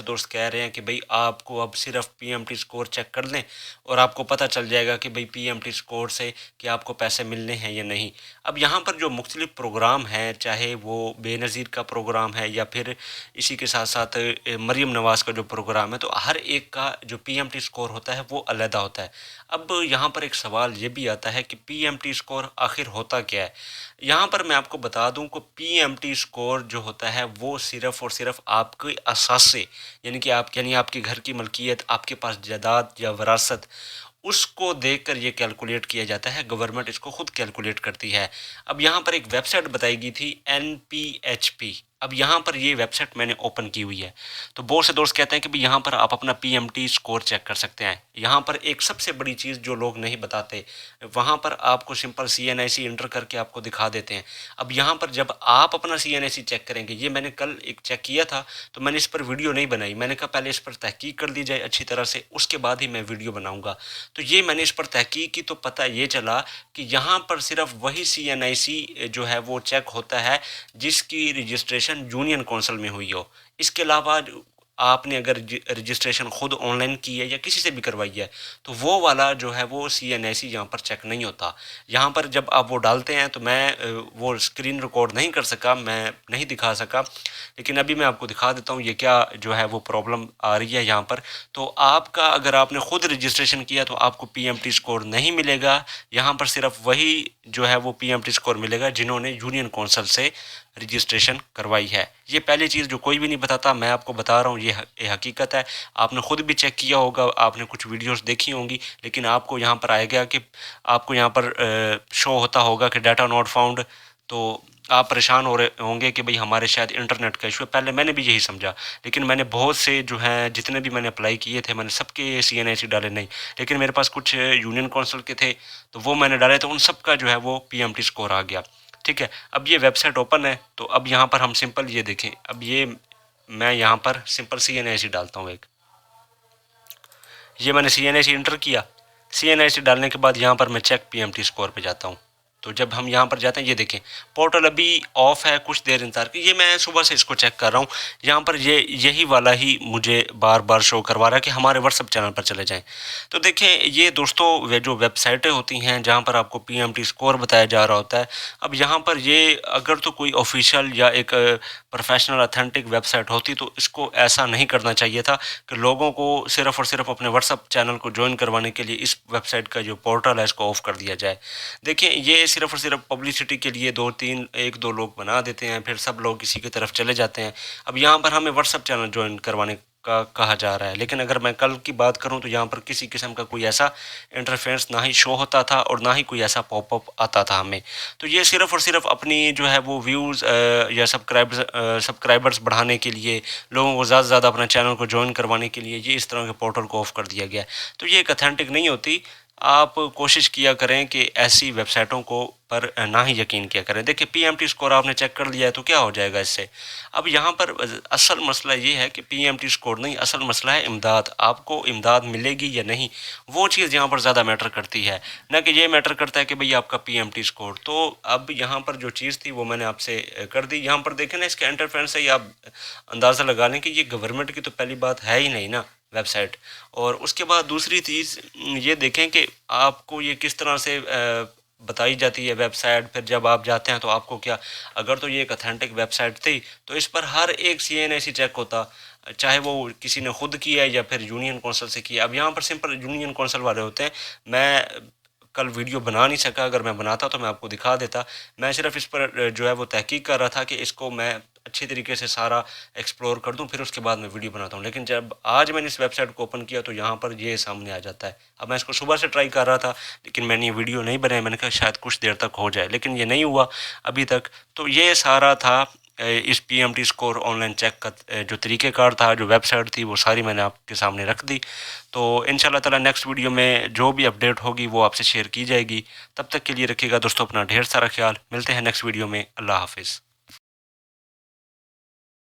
दोस्त कह रहे हैं कि भाई आपको अब सिर्फ पीएमटी स्कोर चेक कर लें और आपको पता चल जाएगा कि भाई पीएमटी स्कोर से कि आपको पैसे मिलने हैं या नहीं। अब यहाँ पर जो मुख्तलिफ प्रोग्राम हैं, चाहे वो बेनज़ीर का प्रोग्राम है या फिर इसी के साथ साथ मरीम नवाज़ का जो प्रोग्राम है, तो हर एक का जो पीएमटी स्कोर होता है वो अलहदा होता है। अब यहाँ पर एक सवाल ये भी आता है कि पीएमटी स्कोर आखिर होता क्या है। यहाँ पर मैं आपको बता दूं कि पीएमटी स्कोर जो होता है वो सिर्फ़ और सिर्फ आपके असासे, यानी आपके घर की मलकियत, आपके पास जायदाद या विरासत, उसको देखकर ये कैलकुलेट किया जाता है। गवर्नमेंट इसको खुद कैलकुलेट करती है। अब यहाँ पर एक वेबसाइट बताई गई थी NPHP। अब यहाँ पर ये वेबसाइट मैंने ओपन की हुई है, तो बहुत से दोस्त कहते हैं कि भाई यहाँ पर आप अपना पीएमटी स्कोर चेक कर सकते हैं। यहाँ पर एक सबसे बड़ी चीज़ जो लोग नहीं बताते, वहाँ पर आपको सिंपल CNIC इंटर करके आपको दिखा देते हैं। अब यहाँ पर जब आप अपना CNIC चेक करेंगे, ये मैंने कल एक चेक किया था, तो मैंने इस पर वीडियो नहीं बनाई। मैंने कहा पहले इस पर तहकीक कर ली जाए अच्छी तरह से, उसके बाद ही मैं वीडियो बनाऊँगा। तो ये मैंने इस पर तहकीक की तो पता ये चला कि यहाँ पर सिर्फ वही CNIC जो है वो चेक होता है जिसकी रजिस्ट्रेशन यूनियन कौंसिल में हुई हो। इसके अलावा आपने अगर रजिस्ट्रेशन खुद ऑनलाइन की है या किसी से भी करवाई है, तो वो वाला जो है वो CNIC यहाँ पर चेक नहीं होता। यहाँ पर जब आप वो डालते हैं तो मैं वो स्क्रीन रिकॉर्ड नहीं कर सका, मैं नहीं दिखा सका, लेकिन अभी मैं आपको दिखा देता हूँ ये क्या जो है वो प्रॉब्लम आ रही है यहाँ पर। तो आपका अगर आपने खुद रजिस्ट्रेशन किया तो आपको पीएमटी स्कोर नहीं मिलेगा। यहाँ पर सिर्फ वही जो है वो पीएमटी स्कोर मिलेगा जिन्होंने यूनियन कौंसिल से रजिस्ट्रेशन करवाई है। ये पहली चीज़ जो कोई भी नहीं बताता, मैं आपको बता रहा हूँ, ये हकीकत है। आपने खुद भी चेक किया होगा, आपने कुछ वीडियोस देखी होंगी, लेकिन आपको यहाँ पर आएगा कि आपको यहाँ पर शो होता होगा कि डाटा नॉट फाउंड। तो आप परेशान हो रहे होंगे कि भाई हमारे शायद इंटरनेट का इशू है। पहले मैंने भी यही समझा, लेकिन मैंने बहुत से जो हैं जितने भी मैंने अप्लाई किए थे, मैंने सबके CNIC डाले नहीं, लेकिन मेरे पास कुछ यूनियन कौंसिल के थे, तो वो मैंने डाले, तो उन सब का जो है वो पीएमटी स्कोर आ गया। ठीक है, अब ये वेबसाइट ओपन है, तो अब यहाँ पर हम सिंपल ये देखें। अब ये मैं यहाँ पर सिंपल CNIC डालता हूँ एक, ये मैंने CNIC इंटर किया। CNIC डालने के बाद यहाँ पर मैं चेक पीएमटी स्कोर पे जाता हूँ। तो जब हम यहाँ पर जाते हैं, ये देखें पोर्टल अभी ऑफ है, कुछ देर इंतजार की। ये मैं सुबह से इसको चेक कर रहा हूँ। यहाँ पर यही वाला ही मुझे बार बार शो करवा रहा है कि हमारे व्हाट्सअप चैनल पर चले जाएं। तो देखें ये दोस्तों, वे जो वेबसाइटें होती हैं जहाँ पर आपको पीएमटी स्कोर बताया जा रहा होता है, अब यहाँ पर ये अगर तो कोई ऑफिशियल या एक प्रोफेशनल ऑथेंटिक वेबसाइट होती तो इसको ऐसा नहीं करना चाहिए था कि लोगों को सिर्फ़ और सिर्फ अपने व्हाट्सअप चैनल को ज्वाइन करवाने के लिए इस वेबसाइट का जो पोर्टल है इसको ऑफ़ कर दिया जाए। देखिए ये सिर्फ़ और सिर्फ पब्लिसिटी के लिए एक दो लोग बना देते हैं, फिर सब लोग इसी की तरफ चले जाते हैं। अब यहाँ पर हमें व्हाट्सअप चैनल ज्वाइन करवाने का कहा जा रहा है, लेकिन अगर मैं कल की बात करूं तो यहाँ पर किसी किस्म का कोई ऐसा इंटरफेरेंस ना ही शो होता था और ना ही कोई ऐसा पॉपअप आता था हमें। तो ये सिर्फ़ और सिर्फ अपनी जो है वो व्यूज़ या सब्सक्राइबर्स बढ़ाने के लिए, लोगों को ज़्यादा से ज़्यादा अपना चैनल को ज्वाइन करवाने के लिए ये इस तरह के पोर्टल को ऑफ़ कर दिया गया है। तो ये एक अथेंटिक नहीं होती। आप कोशिश किया करें कि ऐसी वेबसाइटों को पर ना ही यकीन किया करें। देखिए पीएमटी स्कोर आपने चेक कर लिया है तो क्या हो जाएगा इससे। अब यहाँ पर असल मसला ये है कि पीएमटी स्कोर नहीं, असल मसला है इमदाद। आपको इमदाद मिलेगी या नहीं, वो चीज़ यहाँ पर ज़्यादा मैटर करती है, ना कि ये मैटर करता है कि भाई आपका पीएमटी स्कोर। तो अब यहाँ पर जो चीज़ थी वो मैंने आपसे कर दी। यहाँ पर देखें ना, इसके इंटरफेरेंस से ही आप अंदाज़ा लगा लें कि ये गवर्नमेंट की तो पहली बात है ही नहीं ना वेबसाइट। और उसके बाद दूसरी चीज़ ये देखें कि आपको ये किस तरह से बताई जाती है वेबसाइट। फिर जब आप जाते हैं तो आपको क्या, अगर तो ये एक अथेंटिक वेबसाइट थी तो इस पर हर एक CNIC चेक होता, चाहे वो किसी ने खुद किया है या फिर यूनियन कौंसिल से किया। अब यहाँ पर सिंपल यूनियन कौंसिल वाले होते हैं। मैं कल वीडियो बना नहीं सका, अगर मैं बनाता तो मैं आपको दिखा देता। मैं सिर्फ इस पर जो है वो तहकीक कर रहा था कि इसको मैं अच्छी तरीके से सारा एक्सप्लोर कर दूं, फिर उसके बाद मैं वीडियो बनाता हूं। लेकिन जब आज मैंने इस वेबसाइट को ओपन किया तो यहाँ पर ये सामने आ जाता है। अब मैं इसको सुबह से ट्राई कर रहा था, लेकिन मैंने ये वीडियो नहीं बनाई। मैंने कहा शायद कुछ देर तक हो जाए, लेकिन ये नहीं हुआ अभी तक। तो ये सारा था इस पीएमटी स्कोर ऑनलाइन चेक का जो तरीक़ेकार था, जो वेबसाइट थी, वो सारी मैंने आपके सामने रख दी। तो इंशाल्लाह ताला नेक्स्ट वीडियो में जो भी अपडेट होगी वो आपसे शेयर की जाएगी। तब तक के लिए रखिएगा दोस्तों अपना ढेर सारा ख्याल। मिलते हैं नेक्स्ट वीडियो में। अल्लाह हाफिज़।